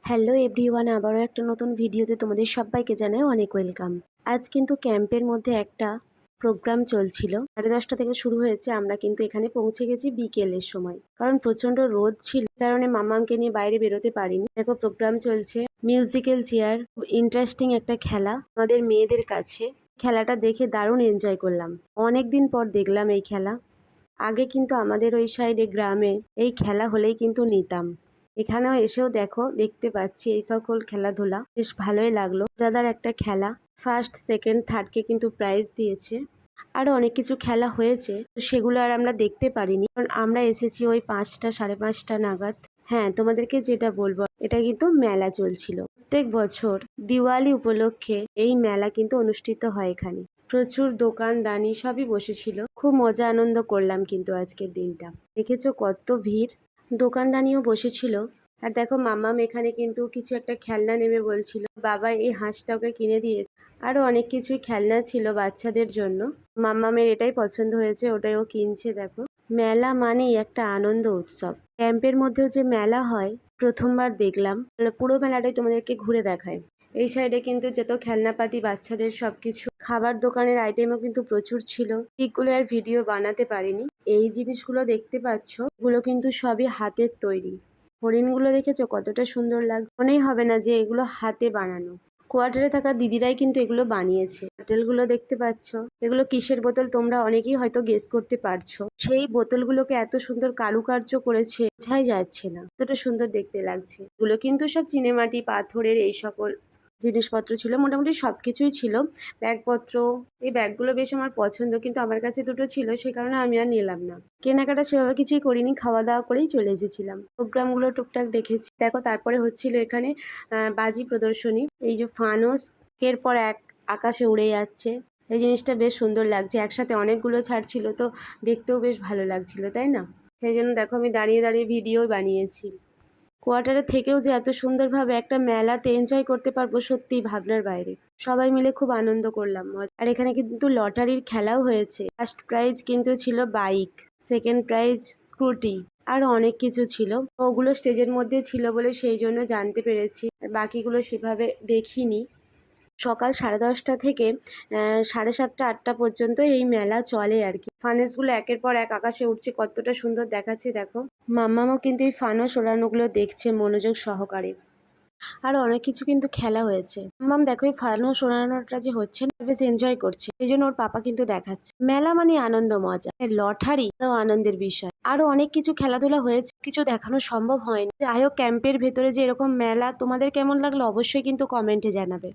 Hello everyone, আবারও একটা নতুন ভিডিওতে তোমাদের সবাইকে জানাই অনেক ওয়েলকাম। আজ কিন্তু ক্যাম্পের মধ্যে একটা প্রোগ্রাম চলছিল, 10:30 থেকে শুরু হয়েছে। আমরা কিন্তু এখানে পৌঁছে গেছি বিকেলের সময়, কারণ প্রচন্ড রোদ ছিল, কারণে মামামকে নিয়ে বাইরে বেরোতে পারিনি। দেখো প্রোগ্রাম চলছে, মিউজিক্যাল চেয়ার, ইন্টারেস্টিং একটা খেলা আমাদের মেয়েদের কাছে। খেলাটা দেখে দারুণ এনজয় করলাম, অনেকদিন পর দেখলাম এই খেলা। আগে কিন্তু আমাদের ওই সাইডে গ্রামে এই খেলা হলেই কিন্তু নিতাম। এখানেও এসেও দেখতে পাচ্ছি এই সকল খেলাধুলা, বেশ ভালোই লাগলো। দাদার একটা খেলা, ফার্স্ট সেকেন্ড থার্ডকে কিন্তু প্রাইজ দিয়েছে। আরো অনেক কিছু খেলা হয়েছে, সেগুলো আর আমরা দেখতে পারিনি, কারণ আমরা এসেছি ওই 5টা 5:30 নাগাদ। হ্যাঁ, তোমাদেরকে যেটা বলবো, এটা কিন্তু মেলা চলছিল। প্রত্যেক বছর দিওয়ালি উপলক্ষে এই মেলা কিন্তু অনুষ্ঠিত হয় এখানে। প্রচুর দোকানদানি সবই বসেছিল, খুব মজা আনন্দ করলাম কিন্তু আজকের দিনটা। দেখেছো কত ভিড়, দোকানদানিও বসেছিল। আর দেখো মাম্মাম এখানে কিন্তু কিছু একটা খেলনা নেবে বলছিল, বাবা এই হাঁসটাকে কিনে দিয়েছে। আরো অনেক কিছুই খেলনা ছিল বাচ্চাদের জন্য, মাম্মামের এটাই পছন্দ হয়েছে, ওটাই ও কিনছে। দেখো মেলা মানেই একটা আনন্দ উৎসব। ক্যাম্পের মধ্যেও যে মেলা হয় প্রথমবার দেখলাম, পুরো মেলাটাই তোমাদেরকে ঘুরে দেখায়। এই সাইডে কিন্তু যত খেলনাপাতি বাচ্চাদের সবকিছু, খাবার দোকানের আইটেমও কিন্তু প্রচুর ছিল। ঠিকগুলো আর ভিডিও বানাতে পারিনি। এই জিনিসগুলো দেখতে পাচ্ছ, এগুলো কিন্তু সবই হাতের তৈরি। হরিণগুলো দেখেছো কতটা সুন্দর লাগছে, মনেই হবে না যে এগুলো হাতে বানানো। কোয়ার্টারে থাকা দিদিরাই কিন্তু এগুলো বানিয়েছে। বোতলগুলো দেখতে পাচ্ছ, এগুলো কিসের বোতল তোমরা অনেকেই হয়তো গেস করতে পারছো। সেই বোতলগুলোকে এত সুন্দর কারুকার্য করেছে, বোঝাই যাচ্ছে না কতটা সুন্দর দেখতে লাগছে। এগুলো কিন্তু সব চিনেমাটি পাথরের এই সকল জিনিসপত্র ছিল, মোটামুটি সবকিছুই ছিল। ব্যাগপত্র, এই ব্যাগগুলো বেশ আমার পছন্দ, কিন্তু আমার কাছে দুটো ছিল, সেই কারণে আমি আর নিলাম না। কেনাকাটা সেভাবে কিছুই করিনি, খাওয়া দাওয়া করেই চলে এসেছিলাম। প্রোগ্রামগুলো টুকটাক দেখেছি। দেখো তারপরে হচ্ছিল এখানে বাজি প্রদর্শনী। এই যে ফানুস এর পর এক আকাশে উড়ে যাচ্ছে, এই জিনিসটা বেশ সুন্দর লাগছে। একসাথে অনেকগুলো ছাড়ছিল, তো দেখতেও বেশ ভালো লাগছিল, তাই না? সেই জন্য দেখো আমি দাঁড়িয়ে দাঁড়িয়ে ভিডিও বানিয়েছি। কোয়ার্টারে থেকেও যে এত সুন্দরভাবে একটা মেলাতে এনজয় করতে পারবো, সত্যিই ভাবনার বাইরে। সবাই মিলে খুব আনন্দ করলাম। আর এখানে কিন্তু লটারির খেলাও হয়েছে। ফার্স্ট প্রাইজ কিন্তু ছিল বাইক, সেকেন্ড প্রাইজ স্কুটি, আর অনেক কিছু ছিল। ওগুলো স্টেজের মধ্যে ছিল বলে সেই জন্য জানতে পেরেছি, বাকিগুলো সেভাবে দেখিনি। সকাল 10:30 থেকে 7:30 8টা পর্যন্ত এই মেলা চলে আর কি। ফানুসগুলো একের পর এক আকাশে উঠছে, কতটা সুন্দর দেখাচ্ছে দেখো। মাম্মামও কিন্তু এই ফানুস ওড়ানোগুলো দেখছে মনোযোগ সহকারে। আরো অনেক কিছু কিন্তু খেলা হয়েছে। মাম্মাম দেখো এই ফানুস ওড়ানোটা যে হচ্ছে না, বেশ এনজয় করছে, এই জন্য ওর পাপা কিন্তু দেখাচ্ছে। মেলা মানে আনন্দ মজা, লটারি আরো আনন্দের বিষয়। আরো অনেক কিছু খেলাধুলা হয়েছে, কিছু দেখানো সম্ভব হয়নি। যাই হোক, ক্যাম্পের ভেতরে যে এরকম মেলা তোমাদের কেমন লাগলো অবশ্যই কিন্তু কমেন্টে জানাবে।